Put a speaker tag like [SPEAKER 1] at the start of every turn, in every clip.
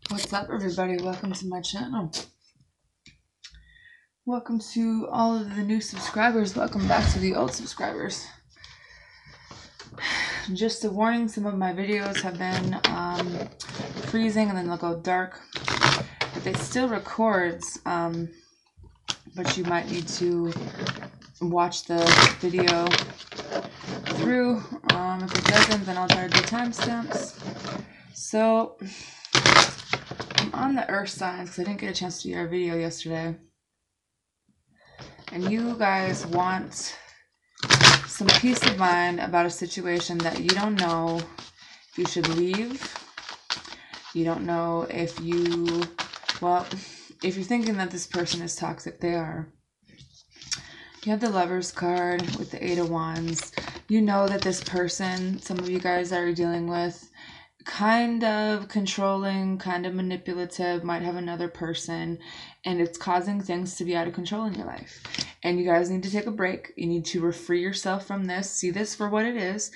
[SPEAKER 1] What's up, everybody? Welcome to my channel. Welcome to all of the new subscribers. Welcome back to the old subscribers. Just a warning, some of my videos have been freezing and then they'll go dark. But it still records, but you might need to watch the video through. If it doesn't, then I'll try to do timestamps. So I'm on the earth signs because I didn't get a chance to do your video yesterday. And you guys want some peace of mind about a situation that you don't know if you should leave. You don't know if you, well, if you're thinking that this person is toxic, they are. You have the Lover's card with the Eight of Wands. You know that this person, some of you guys that are dealing with, kind of controlling, kind of manipulative, might have another person, and it's causing things to be out of control in your life. And you guys need to take a break. You need to free yourself from this. See this for what it is.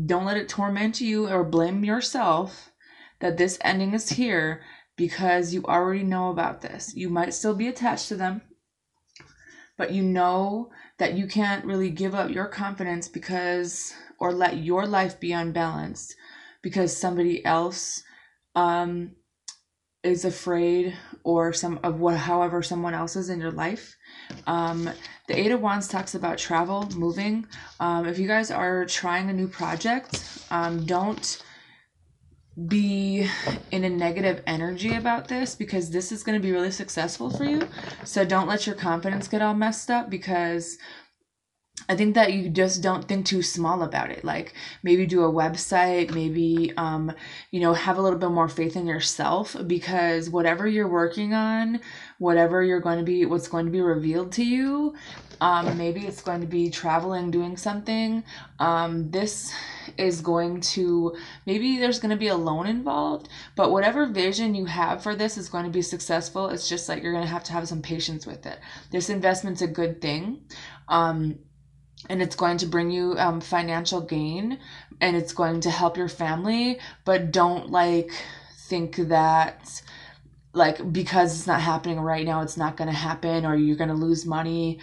[SPEAKER 1] Don't let it torment you or blame yourself that this ending is here because you already know about this. You might still be attached to them, but you know that you can't really give up your confidence because, or let your life be unbalanced because somebody else is afraid, or however someone else is in your life. The Eight of Wands talks about travel, moving. If you guys are trying a new project, don't be in a negative energy about this because this is going to be really successful for you. So don't let your confidence get all messed up, because I think that you just don't think too small about it. Like maybe do a website, maybe, have a little bit more faith in yourself, because whatever you're working on, whatever what's going to be revealed to you, maybe it's going to be traveling, doing something. This is going to, maybe there's going to be a loan involved, but whatever vision you have for this is going to be successful. It's just like you're going to have some patience with it. This investment's a good thing. And it's going to bring you financial gain, and it's going to help your family, but don't think that because it's not happening right now, it's not going to happen, or you're going to lose money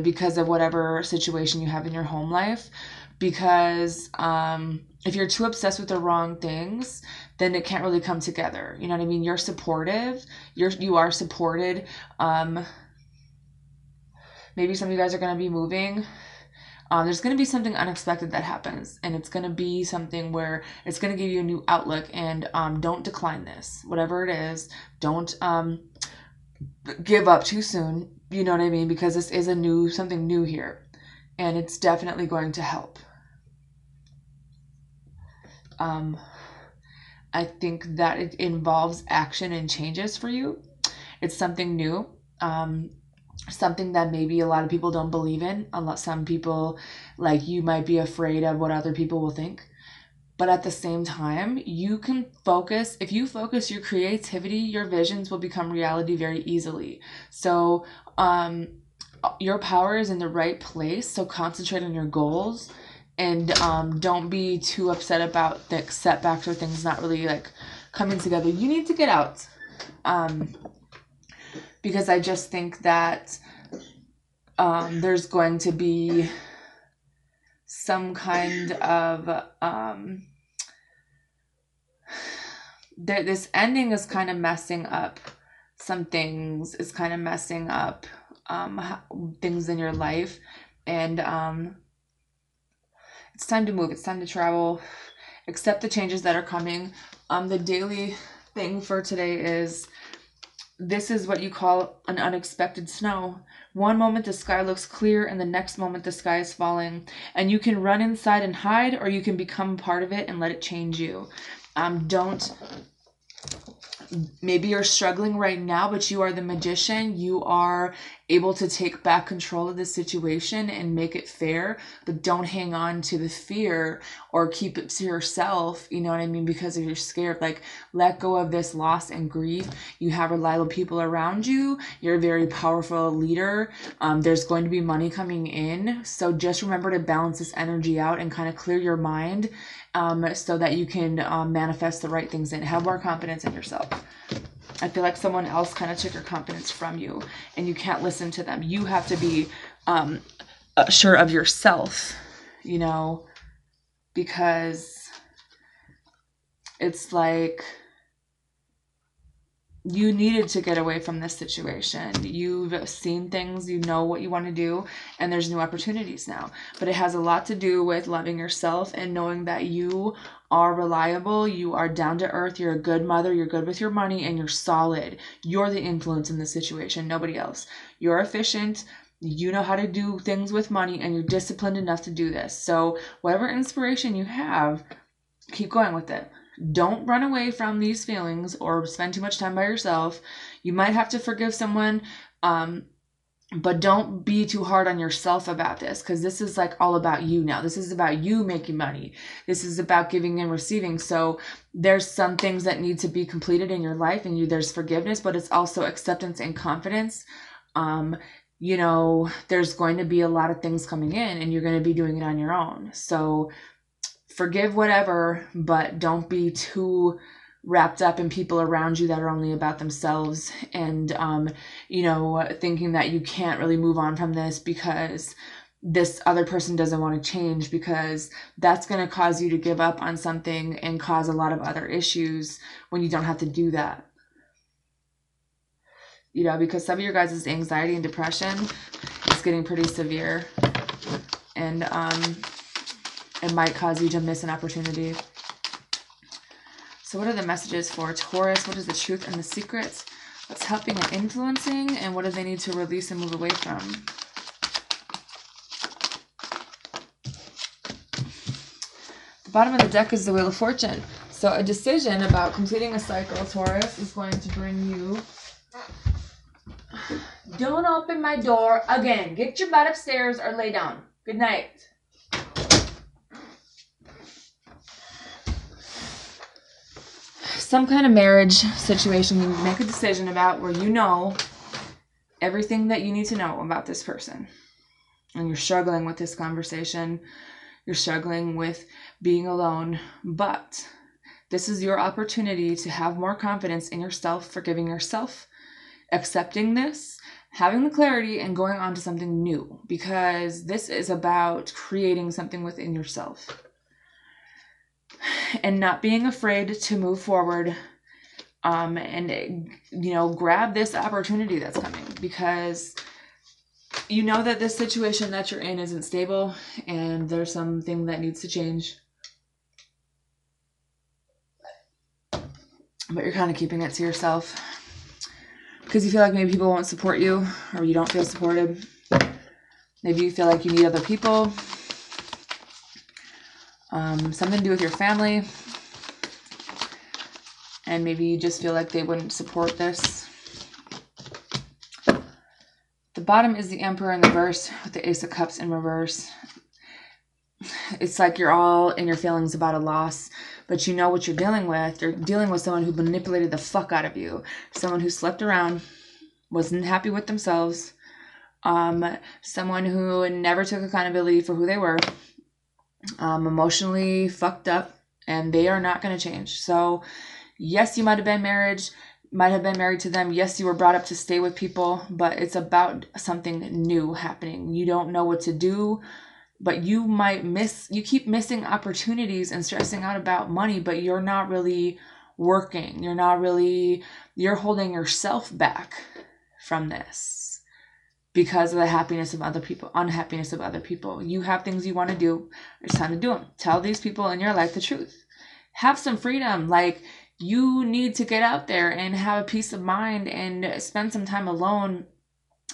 [SPEAKER 1] because of whatever situation you have in your home life. Because if you're too obsessed with the wrong things, then it can't really come together. You know what I mean? You're supportive. You are supported. Maybe some of you guys are going to be moving. There's going to be something unexpected that happens, and it's going to be something where it's going to give you a new outlook, and don't decline this. Whatever it is, don't give up too soon. You know what I mean? Because this is something new here, and it's definitely going to help. I think that it involves action and changes for you. It's something new. Something that maybe a lot of people don't believe in. Some people, you might be afraid of what other people will think. But at the same time, you can focus. If you focus your creativity, your visions will become reality very easily. So your power is in the right place. So concentrate on your goals, and don't be too upset about the setbacks or things not really coming together. You need to get out. Because I just think that there's going to be some kind of this ending is kind of messing up some things. It's kind of messing up things in your life, and it's time to move. It's time to travel. Accept the changes that are coming. The daily thing for today is, this is what you call an unexpected snow. One moment the sky looks clear, and the next moment the sky is falling. And you can run inside and hide, or you can become part of it and let it change you. Maybe you're struggling right now, but you are the magician. You are able to take back control of the situation and make it fair, but don't hang on to the fear or keep it to yourself, you know what I mean, because you're scared. Like, let go of this loss and grief. You have reliable people around you. You're a very powerful leader. There's going to be money coming in. So just remember to balance this energy out and kind of clear your mind, so that you can manifest the right things and have more confidence in yourself. I feel like someone else kind of took your confidence from you and you can't listen to them. You have to be sure of yourself, you know, because it's like you needed to get away from this situation. You've seen things, you know what you want to do, and there's new opportunities now. But it has a lot to do with loving yourself and knowing that you are reliable, you are down to earth, you're a good mother, you're good with your money, and you're solid. You're the influence in the situation, nobody else. You're efficient, you know how to do things with money, and you're disciplined enough to do this. So whatever inspiration you have, keep going with it. Don't run away from these feelings or spend too much time by yourself. You might have to forgive someone, but don't be too hard on yourself about this, because this is like all about you now. This is about you making money. This is about giving and receiving. So there's some things that need to be completed in your life, and there's forgiveness, but it's also acceptance and confidence. You know, there's going to be a lot of things coming in, and you're going to be doing it on your own. So forgive whatever, but don't be too wrapped up in people around you that are only about themselves and, you know, thinking that you can't really move on from this because this other person doesn't want to change, because that's going to cause you to give up on something and cause a lot of other issues when you don't have to do that. You know, because some of your guys' anxiety and depression is getting pretty severe, and, it might cause you to miss an opportunity. So what are the messages for Taurus? What is the truth and the secrets? What's helping and influencing? And what do they need to release and move away from? The bottom of the deck is the Wheel of Fortune. So a decision about completing a cycle, Taurus, is going to bring you... Don't open my door again. Get your butt upstairs or lay down. Good night. Some kind of marriage situation you make a decision about where you know everything that you need to know about this person. And you're struggling with this conversation. You're struggling with being alone. But this is your opportunity to have more confidence in yourself, forgiving yourself, accepting this, having the clarity, and going on to something new. Because this is about creating something within yourself. And not being afraid to move forward, and, you know, grab this opportunity that's coming, because you know that this situation that you're in isn't stable and there's something that needs to change. But you're kind of keeping it to yourself because you feel like maybe people won't support you, or you don't feel supported. Maybe you feel like you need other people. Something to do with your family, and maybe you just feel like they wouldn't support this. The bottom is the Emperor in reverse with the Ace of Cups in reverse. It's like you're all in your feelings about a loss, but you know what you're dealing with. You're dealing with someone who manipulated the fuck out of you, someone who slept around, wasn't happy with themselves, someone who never took accountability for who they were, emotionally fucked up, and they are not going to change. So yes, you might have been married to them. Yes, you were brought up to stay with people, but it's about something new happening. You don't know what to do, but you keep missing opportunities and stressing out about money, but you're not really working. You're holding yourself back from this because of the unhappiness of other people. You have things you want to do. It's time to do them. Tell these people in your life the truth. Have some freedom. Like, you need to get out there and have a peace of mind and spend some time alone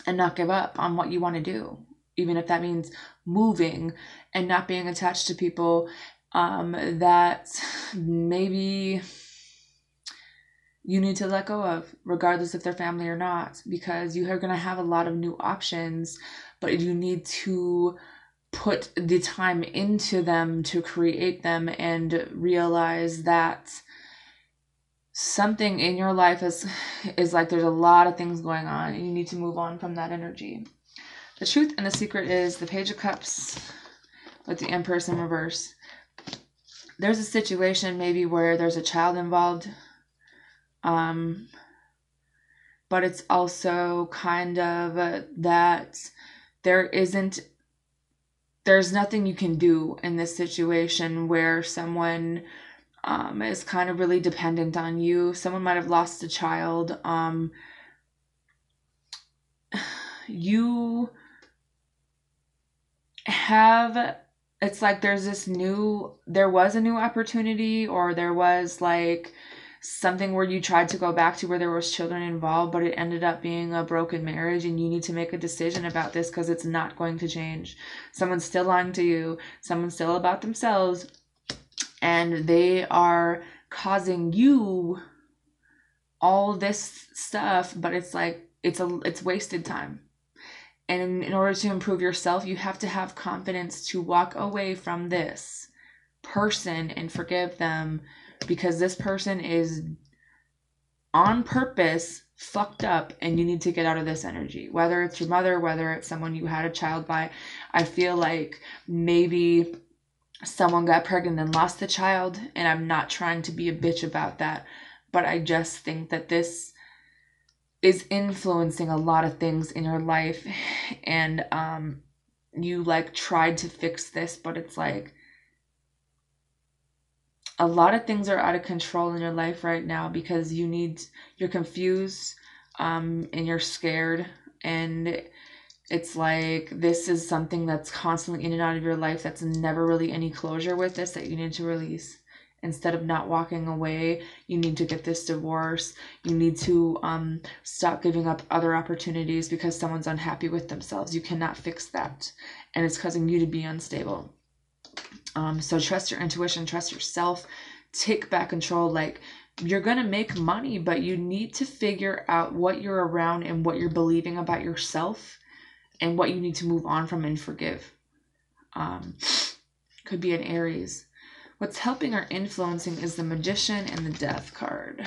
[SPEAKER 1] and not give up on what you want to do. Even if that means moving and not being attached to people that maybe you need to let go of, regardless if they're family or not, because you are going to have a lot of new options, but you need to put the time into them to create them and realize that something in your life is like there's a lot of things going on and you need to move on from that energy. The truth and the secret is the Page of Cups with the Empress in reverse. There's a situation maybe where there's a child involved, but it's also kind of that there's nothing you can do in this situation where someone is kind of really dependent on you. Someone might have lost a child. You have, it's like there was a new opportunity, or there was like something where you tried to go back to where there was children involved, but it ended up being a broken marriage, and you need to make a decision about this because it's not going to change. Someone's still lying to you. Someone's still about themselves, and they are causing you all this stuff, but it's like it's wasted time. And in order to improve yourself, you have to have confidence to walk away from this person and forgive them, because this person is on purpose fucked up and you need to get out of this energy. Whether it's your mother, whether it's someone you had a child by. I feel like maybe someone got pregnant and lost the child, and I'm not trying to be a bitch about that, but I just think that this is influencing a lot of things in your life, and you like tried to fix this, but it's like a lot of things are out of control in your life right now because you're confused, and you're scared, and it's like this is something that's constantly in and out of your life that's never really any closure with this, that you need to release. Instead of not walking away, you need to get this divorce. You need to stop giving up other opportunities because someone's unhappy with themselves. You cannot fix that, and it's causing you to be unstable. So trust your intuition, trust yourself, take back control. Like, you're gonna make money, but you need to figure out what you're around and what you're believing about yourself and what you need to move on from and forgive. Could be an Aries. What's helping or influencing is the Magician and the Death card.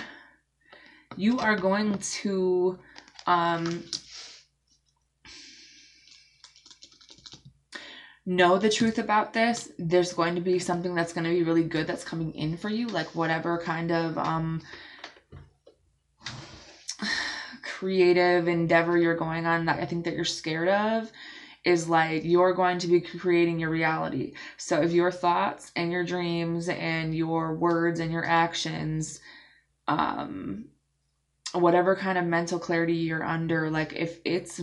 [SPEAKER 1] You are going to know the truth about this. There's going to be something that's going to be really good that's coming in for you, like whatever kind of creative endeavor you're going on that I think that you're scared of is like you're going to be creating your reality. So if your thoughts and your dreams and your words and your actions, whatever kind of mental clarity you're under, like if it's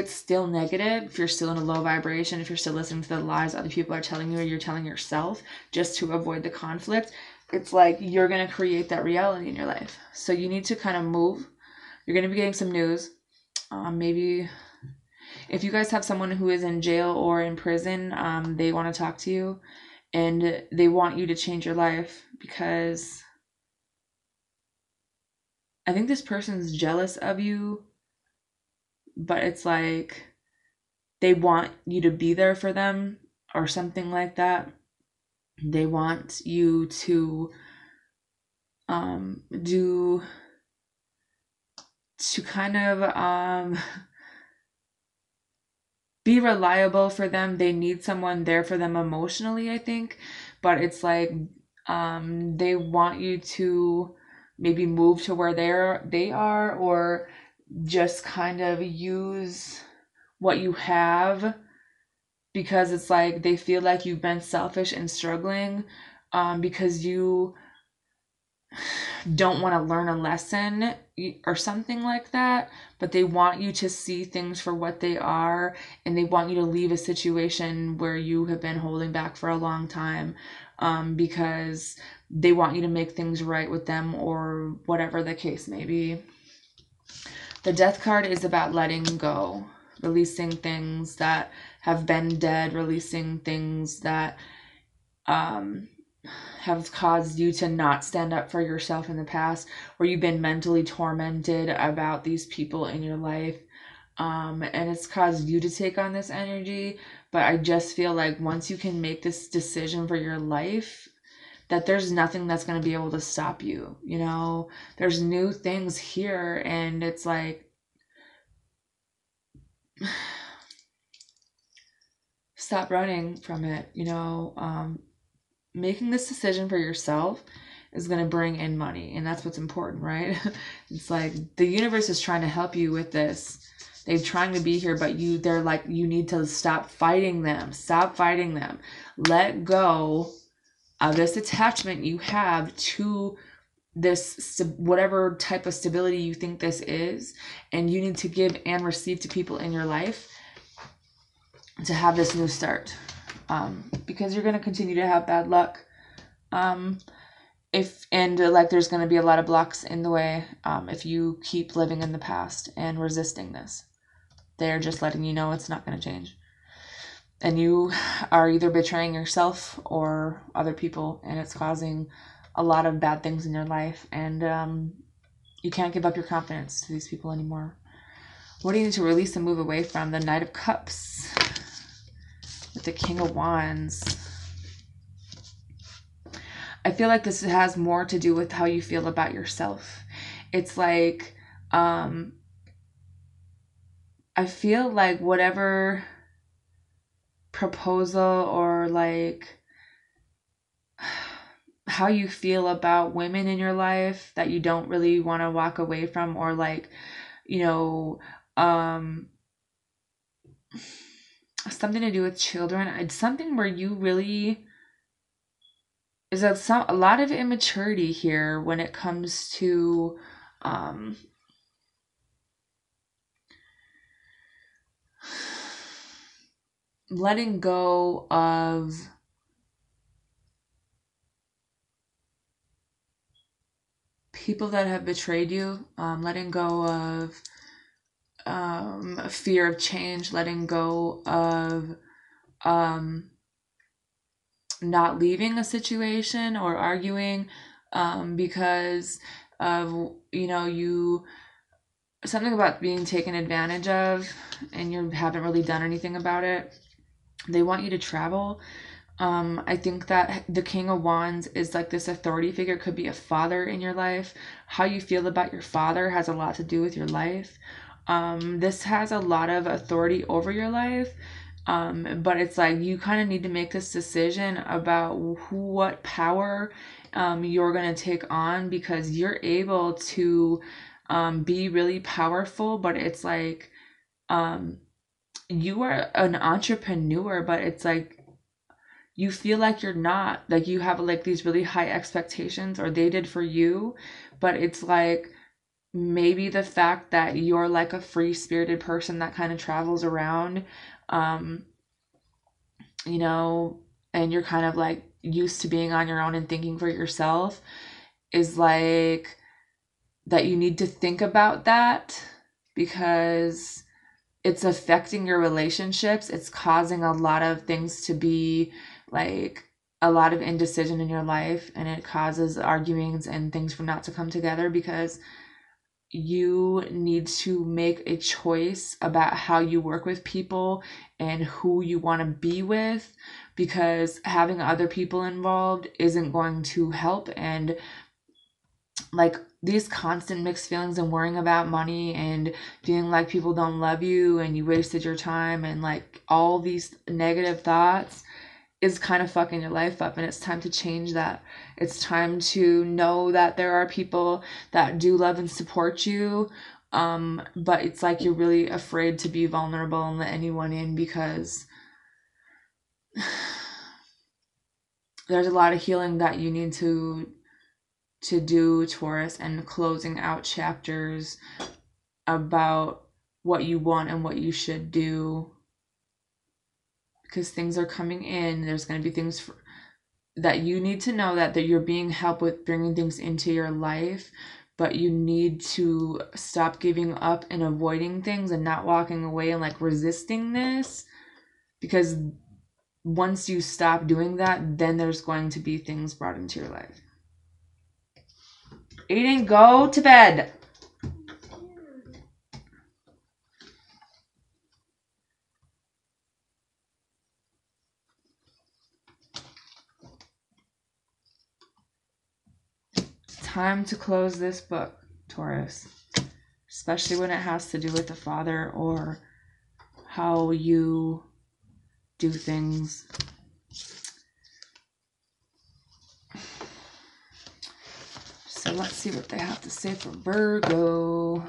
[SPEAKER 1] still negative, if you're still in a low vibration, if you're still listening to the lies other people are telling you or you're telling yourself just to avoid the conflict, it's like you're going to create that reality in your life. So you need to kind of move. You're going to be getting some news. Maybe if you guys have someone who is in jail or in prison, they want to talk to you and they want you to change your life, because I think this person's jealous of you, but it's like they want you to be there for them or something like that. They want you to kind of be reliable for them. They need someone there for them emotionally, I think, but it's like they want you to maybe move to where they are, or just kind of use what you have, because it's like they feel like you've been selfish and struggling because you don't want to learn a lesson or something like that, but they want you to see things for what they are, and they want you to leave a situation where you have been holding back for a long time, because they want you to make things right with them, or whatever the case may be. The Death card is about letting go, releasing things that have been dead, releasing things that have caused you to not stand up for yourself in the past, or you've been mentally tormented about these people in your life. And it's caused you to take on this energy. But I just feel like once you can make this decision for your life, that there's nothing that's going to be able to stop you. You know, there's new things here, and it's like, stop running from it. You know, making this decision for yourself is going to bring in money, and that's what's important, right? It's like the universe is trying to help you with this. They're trying to be here, but they're like, you need to stop fighting them. Stop fighting them. Let go of this attachment you have to this, whatever type of stability you think this is, and you need to give and receive to people in your life to have this new start. Because you're going to continue to have bad luck. There's going to be a lot of blocks in the way if you keep living in the past and resisting this. They're just letting you know it's not going to change. And you are either betraying yourself or other people, and it's causing a lot of bad things in your life. And you can't give up your confidence to these people anymore. What do you need to release and move away from? The Knight of Cups with the King of Wands. I feel like this has more to do with how you feel about yourself. It's like, I feel like whatever proposal or like how you feel about women in your life that you don't really want to walk away from, or like, you know, something to do with children. It's something where you really, is a lot of immaturity here when it comes to letting go of people that have betrayed you, letting go of fear of change, letting go of not leaving a situation or arguing because of, you know, something about being taken advantage of and you haven't really done anything about it. They want you to travel. I think that the King of Wands is like this authority figure. It could be a father in your life. How you feel about your father has a lot to do with your life. This has a lot of authority over your life. But it's like you kind of need to make this decision about what power you're going to take on, because you're able to be really powerful. But it's like you are an entrepreneur, but it's like you feel like you're not, like you have like these really high expectations, or they did for you. But it's like maybe the fact that you're like a free-spirited person that kind of travels around, you know, and you're kind of like used to being on your own and thinking for yourself, is like that you need to think about that, because it's affecting your relationships. It's causing a lot of things to be like a lot of indecision in your life, and it causes arguments and things for not to come together, because you need to make a choice about how you work with people and who you want to be with, because having other people involved isn't going to help. And like these constant mixed feelings and worrying about money and feeling like people don't love you and you wasted your time and like all these negative thoughts is kind of fucking your life up, and it's time to change that. It's time to know that there are people that do love and support you, but it's like you're really afraid to be vulnerable and let anyone in, because there's a lot of healing that you need to do, Taurus, and closing out chapters about what you want and what you should do, because things are coming in. There's going to be things that you need to know that you're being helped with bringing things into your life, but you need to stop giving up and avoiding things and not walking away and like resisting this, because once you stop doing that, then there's going to be things brought into your life. Aiden, go to bed. It's time to close this book, Taurus. Especially when it has to do with the father or how you do things. So let's see what they have to say for Virgo.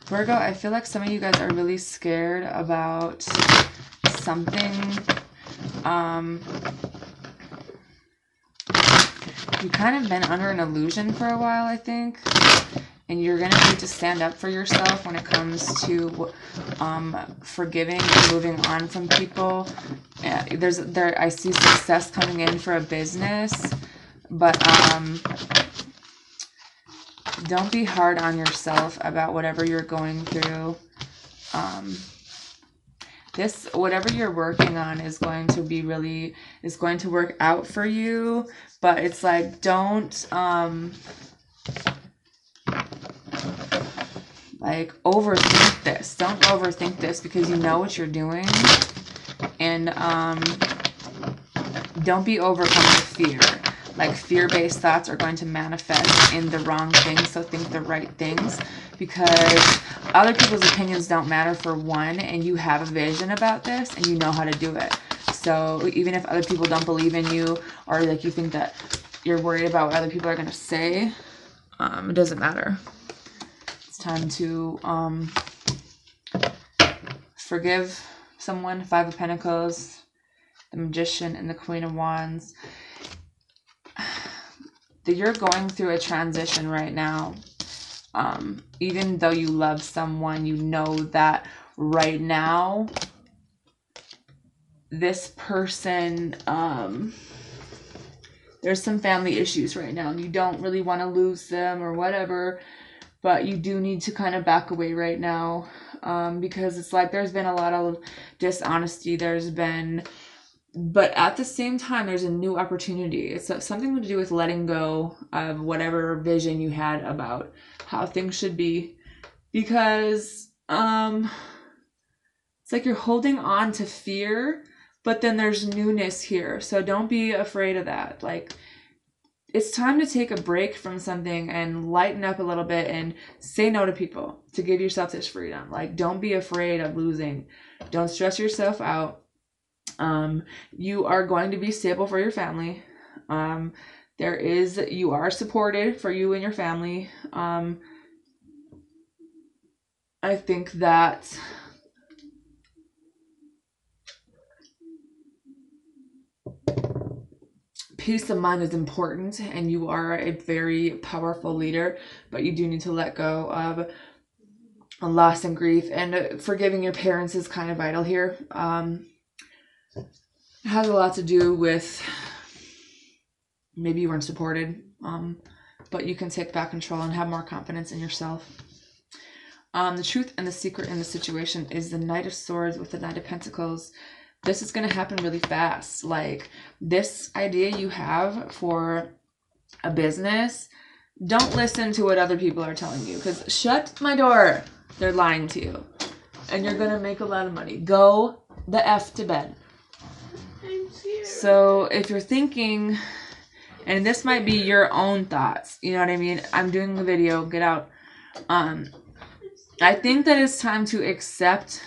[SPEAKER 1] Virgo, I feel like some of you guys are really scared about something. You've kind of been under an illusion for a while, I think. And you're going to need to stand up for yourself when it comes to forgiving and moving on from people. I see success coming in for a business, but don't be hard on yourself about whatever you're going through. Whatever you're working on is going to work out for you, but it's like, don't overthink this. Don't overthink this, because you know what you're doing. And don't be overcome with fear. Like, fear-based thoughts are going to manifest in the wrong things, so think the right things, because other people's opinions don't matter, for one, and you have a vision about this and you know how to do it. So even if other people don't believe in you, or like you think that you're worried about what other people are going to say, it doesn't matter. It's time to forgive someone. Five of Pentacles, the Magician, and the Queen of Wands. You're going through a transition right now. Even though you love someone, you know that right now this person, there's some family issues right now, and you don't really want to lose them or whatever, but you do need to kind of back away right now, because it's like there's been a lot of dishonesty. But at the same time, there's a new opportunity. It's something to do with letting go of whatever vision you had about how things should be. Because it's like you're holding on to fear, but then there's newness here. So don't be afraid of that. Like, it's time to take a break from something and lighten up a little bit and say no to people to give yourself this freedom. Like, don't be afraid of losing. Don't stress yourself out. You are going to be stable for your family. You are supported for you and your family. I think that peace of mind is important, and you are a very powerful leader, but you do need to let go of loss and grief, and forgiving your parents is kind of vital here. It has a lot to do with maybe you weren't supported, but you can take back control and have more confidence in yourself. The truth and the secret in the situation is the Knight of Swords with the Knight of Pentacles. This is going to happen really fast. Like, this idea you have for a business, don't listen to what other people are telling you, because shut my door. They're lying to you. And you're going to make a lot of money. Go the F to bed. So if you're thinking, and this might be your own thoughts, you know what I mean? I'm doing the video, get out. I think that it's time to accept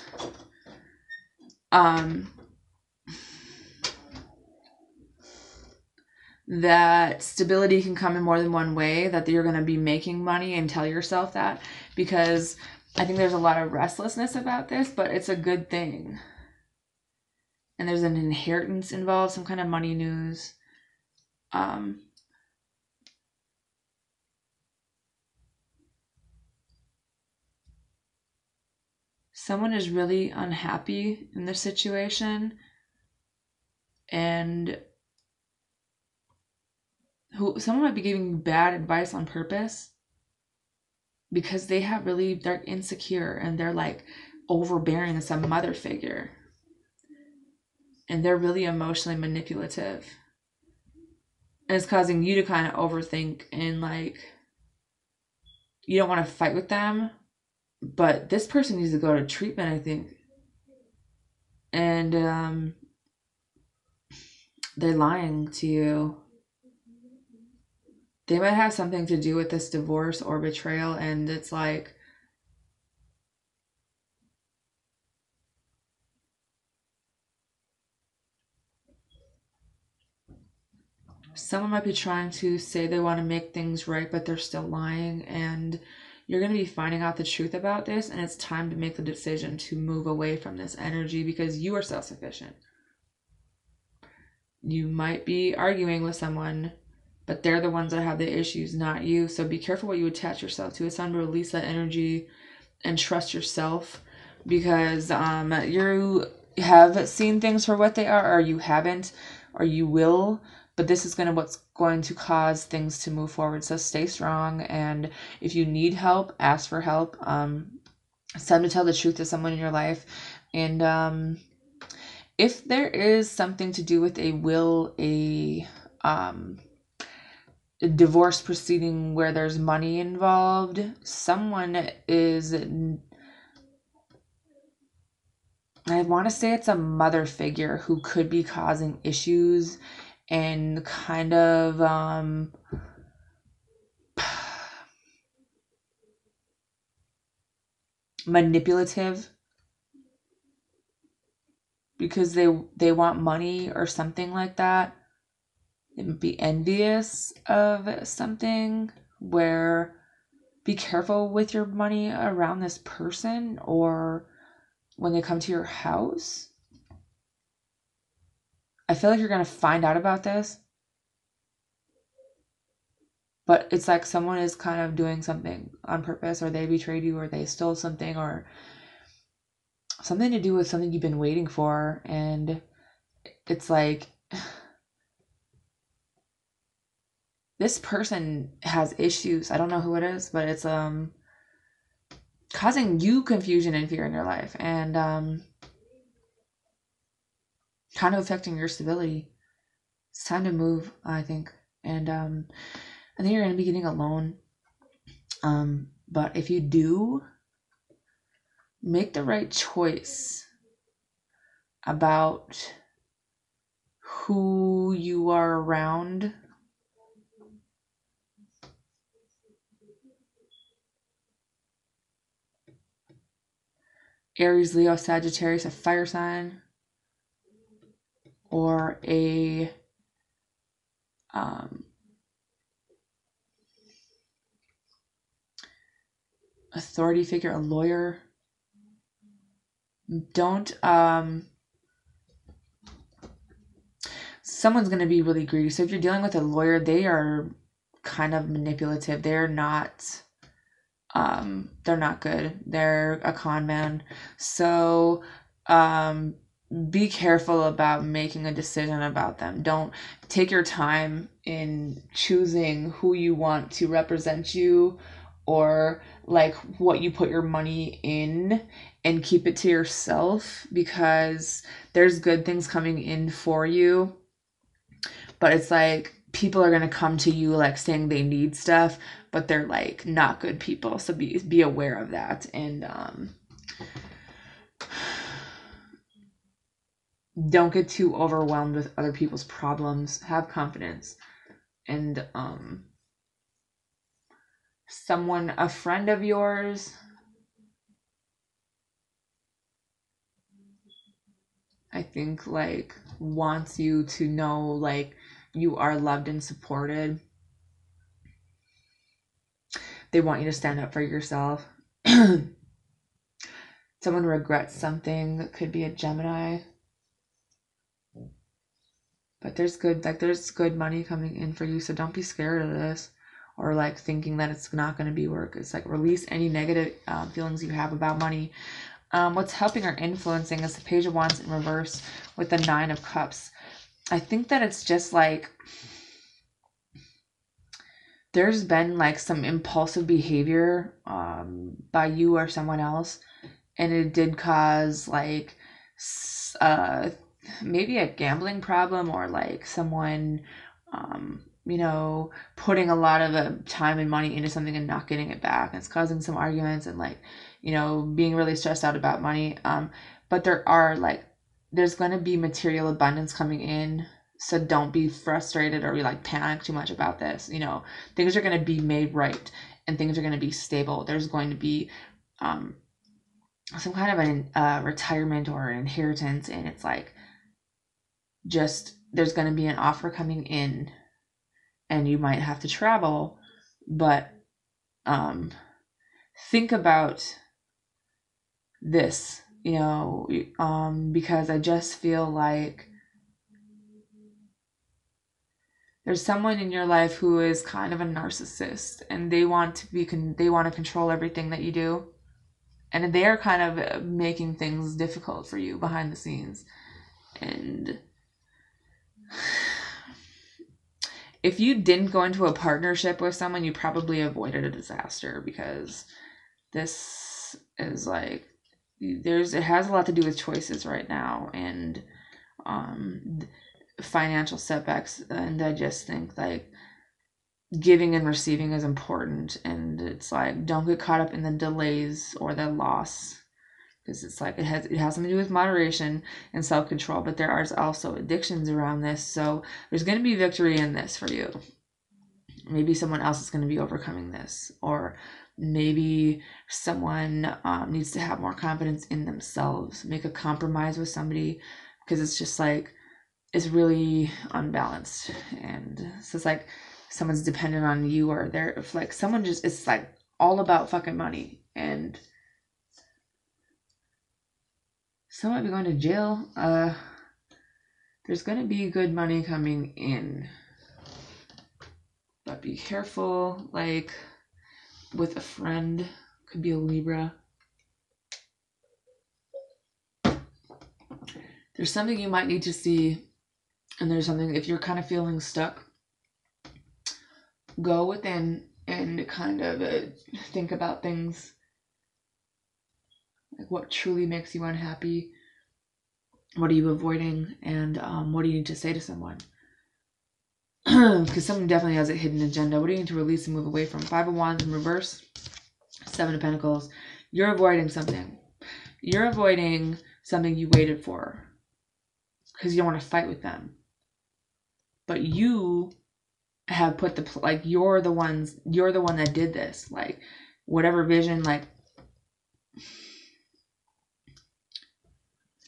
[SPEAKER 1] that stability can come in more than one way, that you're going to be making money, and tell yourself that, because I think there's a lot of restlessness about this, but it's a good thing. And there's an inheritance involved, some kind of money news. Someone is really unhappy in this situation, and someone might be giving you bad advice on purpose. because they're insecure and they're like overbearing as a mother figure. And they're really emotionally manipulative. And it's causing you to kind of overthink and like, you don't want to fight with them. But this person needs to go to treatment, I think. And they're lying to you. They might have something to do with this divorce or betrayal. And it's like, someone might be trying to say they want to make things right, but they're still lying. And you're going to be finding out the truth about this. And it's time to make the decision to move away from this energy because you are self-sufficient. You might be arguing with someone, but they're the ones that have the issues, not you. So be careful what you attach yourself to. It's time to release that energy and trust yourself, because you have seen things for what they are, or you haven't, or you will. But this is what's going to cause things to move forward. So stay strong, and if you need help, ask for help. It's time to tell the truth to someone in your life, and if there is something to do with a will, a divorce proceeding where there's money involved, someone is, I want to say it's a mother figure who could be causing issues and kind of manipulative, because they want money or something like that. They would be envious of something, where be careful with your money around this person or when they come to your house. I feel like you're going to find out about this, but it's like someone is kind of doing something on purpose, or they betrayed you, or they stole something, or something to do with something you've been waiting for. And it's like, this person has issues. I don't know who it is, but it's causing you confusion and fear in your life, and kind of affecting your stability. It's time to move, I think. And I think you're going to be getting a loan. But if you do, make the right choice about who you are around. Aries, Leo, Sagittarius, a fire sign, or a authority figure, a lawyer. Don't someone's going to be really greedy. So if you're dealing with a lawyer, they are kind of manipulative. They're not good. They're a con man. So be careful about making a decision about them. Don't take your time in choosing who you want to represent you, or like what you put your money in, and keep it to yourself, because there's good things coming in for you. But it's like, people are going to come to you like saying they need stuff, but they're like not good people. So be aware of that. And don't get too overwhelmed with other people's problems. Have confidence. And a friend of yours, I think, like, wants you to know like you are loved and supported. They want you to stand up for yourself. Someone regrets something. That could be a Gemini. But there's good money coming in for you, so don't be scared of this, or like thinking that it's not going to be work. It's like, release any negative feelings you have about money. What's helping or influencing is the Page of Wands in reverse with the Nine of Cups. I think that it's just like there's been like some impulsive behavior by you or someone else, and it did cause like maybe a gambling problem, or like someone you know, putting a lot of time and money into something and not getting it back. It's causing some arguments and like, you know, being really stressed out about money. But there's going to be material abundance coming in. So don't be frustrated or like panic too much about this. You know, things are going to be made right and things are going to be stable. There's going to be some kind of a retirement or an inheritance, and it's like just there's going to be an offer coming in, and you might have to travel, but think about this, you know, because I just feel like there's someone in your life who is kind of a narcissist, and they want to control everything that you do, and they are kind of making things difficult for you behind the scenes. And if you didn't go into a partnership with someone, you probably avoided a disaster, because this is like it has a lot to do with choices right now, and financial setbacks. And I just think like giving and receiving is important, and it's like don't get caught up in the delays or the loss, because it's like it has something to do with moderation and self-control, but there are also addictions around this. So there's going to be victory in this for you. Maybe someone else is going to be overcoming this, or maybe someone needs to have more confidence in themselves, make a compromise with somebody, because it's just like it's really unbalanced. And so it's like someone's dependent on you, or they're like someone just, it's like all about fucking money, and some might be going to jail. There's going to be good money coming in, but be careful, like with a friend, could be a Libra. There's something you might need to see, and there's something, if you're kind of feeling stuck, go within and kind of think about things like what truly makes you unhappy, what are you avoiding, and what do you need to say to someone? Because someone definitely has a hidden agenda. What do you need to release and move away from? 5 of Wands in reverse, 7 of Pentacles. You're avoiding something. You're avoiding something you waited for because you don't want to fight with them. But you have put you're the one that did this. Like whatever vision, like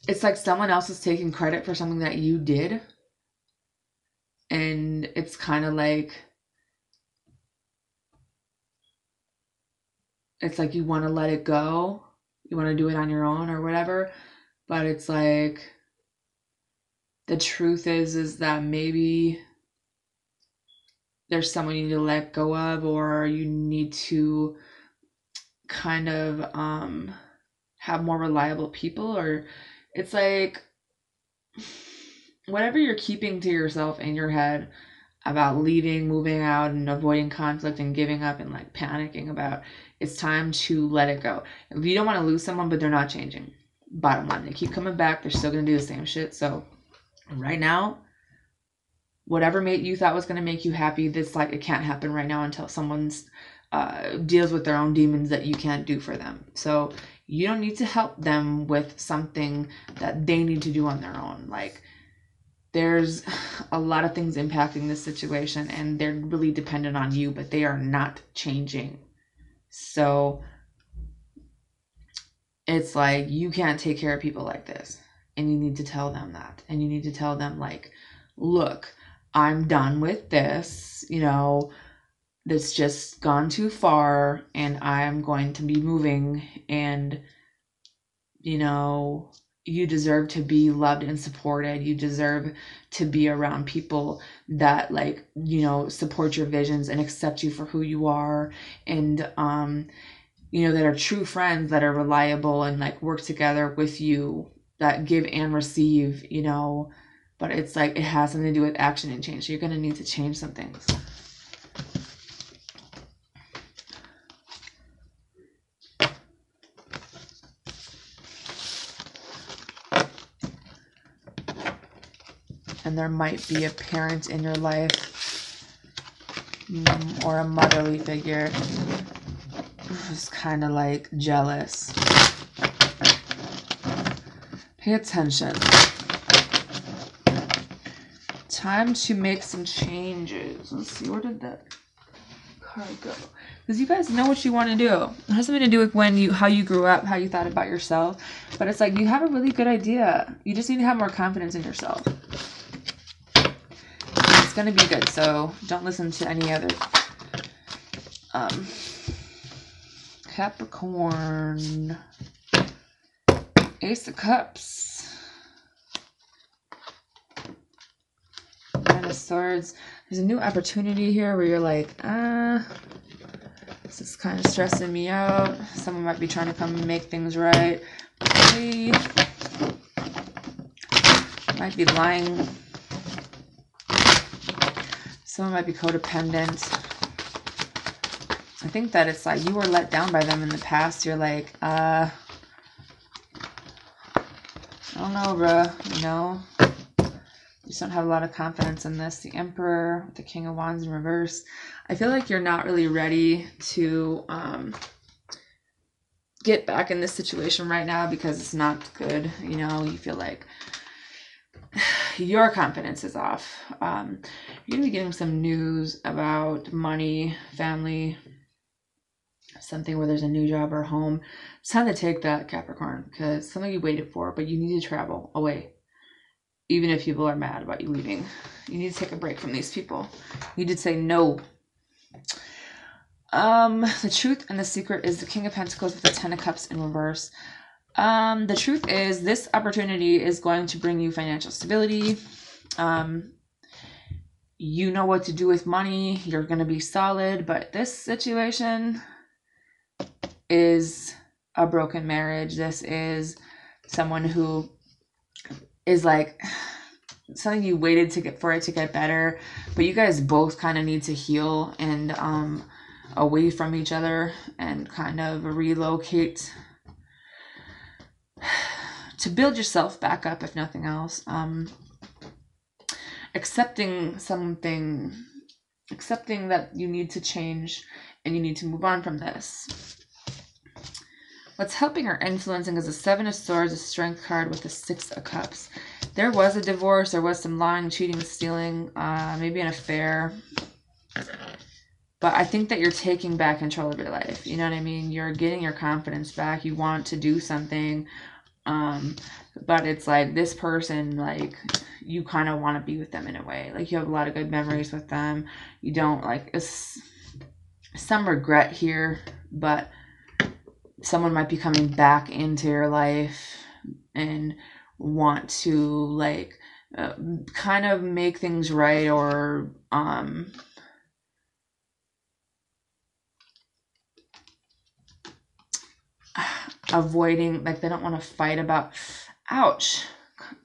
[SPEAKER 1] it's like someone else is taking credit for something that you did. And it's kind of like, it's like you want to let it go. You want to do it on your own or whatever. But it's like, the truth is that maybe there's someone you need to let go of, or you need to kind of have more reliable people, or it's like whatever you're keeping to yourself in your head about leaving, moving out, and avoiding conflict and giving up and like panicking about, it's time to let it go. You don't want to lose someone, but they're not changing. Bottom line, they keep coming back. They're still going to do the same shit. So right now, whatever you thought was going to make you happy, this like it can't happen right now until someone's deals with their own demons that you can't do for them. So you don't need to help them with something that they need to do on their own. Like there's a lot of things impacting this situation, and they're really dependent on you, but they are not changing. So it's like you can't take care of people like this, and you need to tell them that, and you need to tell them like, look, I'm done with this, you know, that's just gone too far, and I'm going to be moving, and you know, you deserve to be loved and supported. You deserve to be around people that like, you know, support your visions and accept you for who you are, and you know, that are true friends, that are reliable and like work together with you, that give and receive, you know. But it's like it has something to do with action and change. So you're going to need to change some things. And there might be a parent in your life or a motherly figure who's kind of like jealous. Pay attention. Time to make some changes. Let's see, where did that card go? Because you guys know what you want to do. It has something to do with how you grew up, how you thought about yourself. But it's like you have a really good idea. You just need to have more confidence in yourself. It's going to be good, so don't listen to any other Capricorn. Ace of Cups. Nine of Swords. There's a new opportunity here where you're like, this is kind of stressing me out. Someone might be trying to come and make things right. They might be lying. Someone might be codependent. I think that it's like you were let down by them in the past. You're like, I don't know, bruh. You know, you just don't have a lot of confidence in this. The Emperor with the King of Wands in reverse. I feel like you're not really ready to get back in this situation right now because it's not good. You know, you feel like your confidence is off. You're going to be getting some news about money, family, something where there's a new job or home. It's time to take that, Capricorn, because something you waited for, but you need to travel away. Even if people are mad about you leaving, you need to take a break from these people. You need to say no. The truth and the secret is the King of Pentacles with the Ten of Cups in reverse. The truth is this opportunity is going to bring you financial stability. You know what to do with money. You're going to be solid, but this situation is a broken marriage. This is someone who is like something you waited to get for it to get better, but you guys both kind of need to heal and away from each other and kind of relocate to build yourself back up, if nothing else. Accepting that you need to change and you need to move on from this. What's helping or influencing is the Seven of Swords, a Strength card with the Six of Cups. There was a divorce, there was some lying, cheating, stealing, maybe an affair. But I think that you're taking back control of your life. You know what I mean? You're getting your confidence back. You want to do something. But it's like this person, like, you kind of want to be with them in a way. Like, you have a lot of good memories with them. You don't, like, it's some regret here, but someone might be coming back into your life and want to, like, kind of make things right, or avoiding, like, they don't want to fight about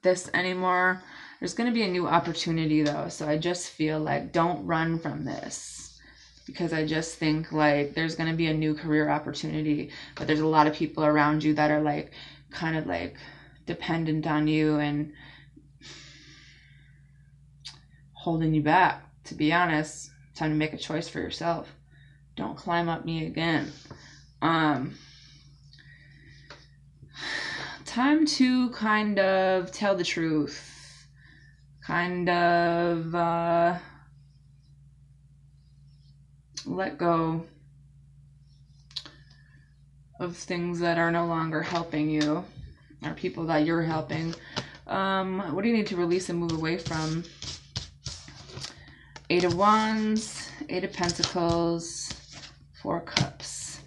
[SPEAKER 1] this anymore. There's going to be a new opportunity though, so I just feel like don't run from this, because I just think like there's going to be a new career opportunity, but there's a lot of people around you that are like kind of like dependent on you and holding you back. To be honest, time to make a choice for yourself. Don't climb up me again. Time to kind of tell the truth. Kind of let go of things that are no longer helping you, or people that you're helping. What do you need to release and move away from? Eight of Wands, Eight of Pentacles, Four Cups.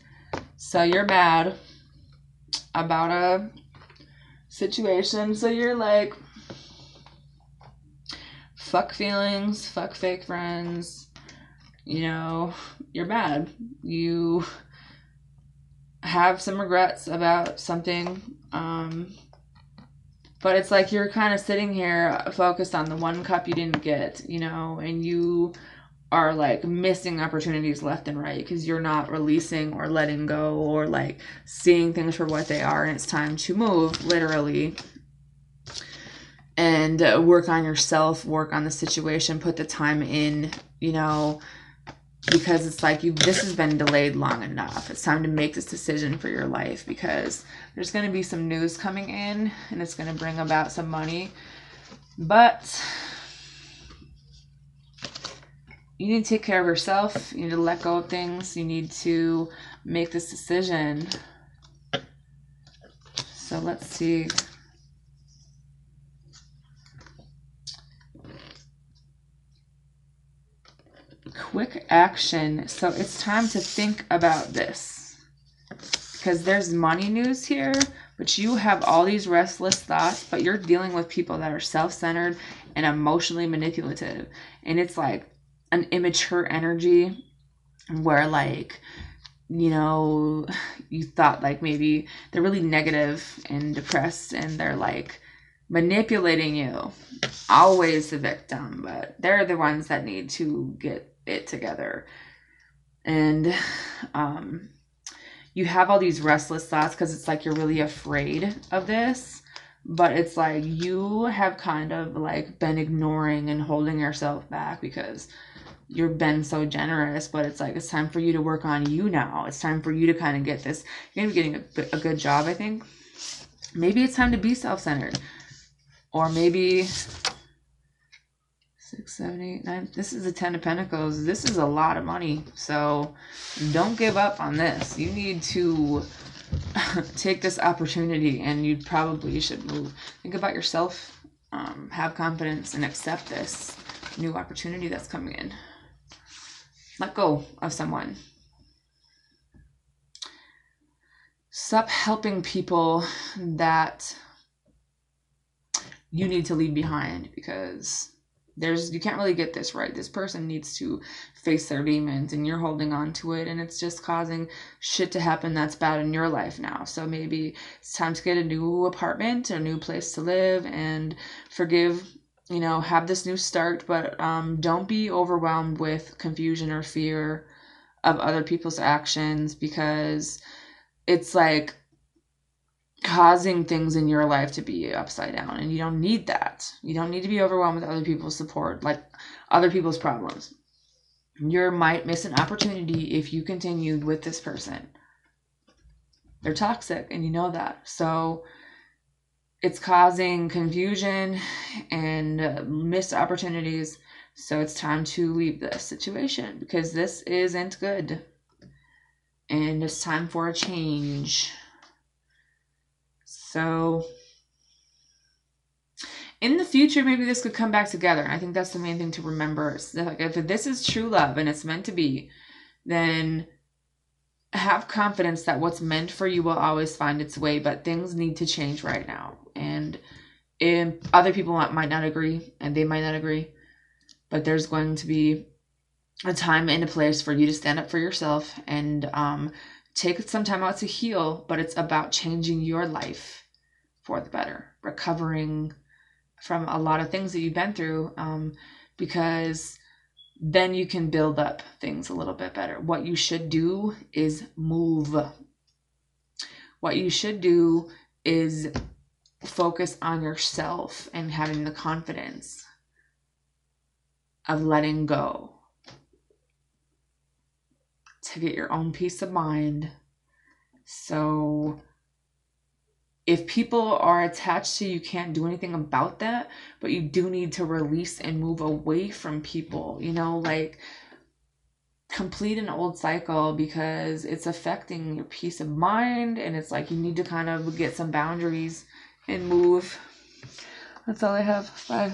[SPEAKER 1] So you're mad about a situation. So you're like, fuck feelings, fuck fake friends. You know, you're mad. You have some regrets about something. But it's like you're kind of sitting here focused on the one cup you didn't get, you know, and you are like missing opportunities left and right because you're not releasing or letting go or like seeing things for what they are, and it's time to move, literally. and work on yourself, work on the situation, put the time in, you know, because it's like this has been delayed long enough. It's time to make this decision for your life, because there's going to be some news coming in and it's going to bring about some money. But you need to take care of yourself. You need to let go of things. You need to make this decision. So let's see. Quick action. So it's time to think about this, because there's money news here, but you have all these restless thoughts, but you're dealing with people that are self-centered and emotionally manipulative. And it's like an immature energy where, like, you know, you thought like maybe they're really negative and depressed and they're like manipulating you. Always the victim, but they're the ones that need to get it together. And you have all these restless thoughts because it's like you're really afraid of this, but it's like you have kind of like been ignoring and holding yourself back because you've been so generous. But it's like it's time for you to work on you now. It's time for you to kind of get this. You're gonna be getting a good job, I think. Maybe it's time to be self-centered, or maybe 6, 7, 8, 9. This is the 10 of Pentacles. This is a lot of money. So don't give up on this. You need to take this opportunity, and you probably should move. Think about yourself. Have confidence and accept this new opportunity that's coming in. Let go of someone. Stop helping people that you need to leave behind, because you can't really get this right. This person needs to face their demons, and you're holding on to it, and it's just causing shit to happen that's bad in your life now. So maybe it's time to get a new apartment or a new place to live and forgive, you know, have this new start. But don't be overwhelmed with confusion or fear of other people's actions, because it's like causing things in your life to be upside down, and you don't need that. You don't need to be overwhelmed with other people's support, like other people's problems. You might miss an opportunity if you continued with this person. They're toxic, and you know that. So it's causing confusion and missed opportunities. So it's time to leave this situation, because this isn't good, and it's time for a change. So in the future, maybe this could come back together. And I think that's the main thing to remember. Is that, like, if this is true love and it's meant to be, then have confidence that what's meant for you will always find its way. But things need to change right now. And other people might not agree, and they might not agree. But there's going to be a time and a place for you to stand up for yourself and take some time out to heal. But it's about changing your life for the better, recovering from a lot of things that you've been through, because then you can build up things a little bit better. What you should do is move. What you should do is focus on yourself and having the confidence of letting go to get your own peace of mind. So if people are attached to you, can't do anything about that, but you do need to release and move away from people, you know, like complete an old cycle, because it's affecting your peace of mind. And it's like you need to kind of get some boundaries and move. That's all I have. Bye.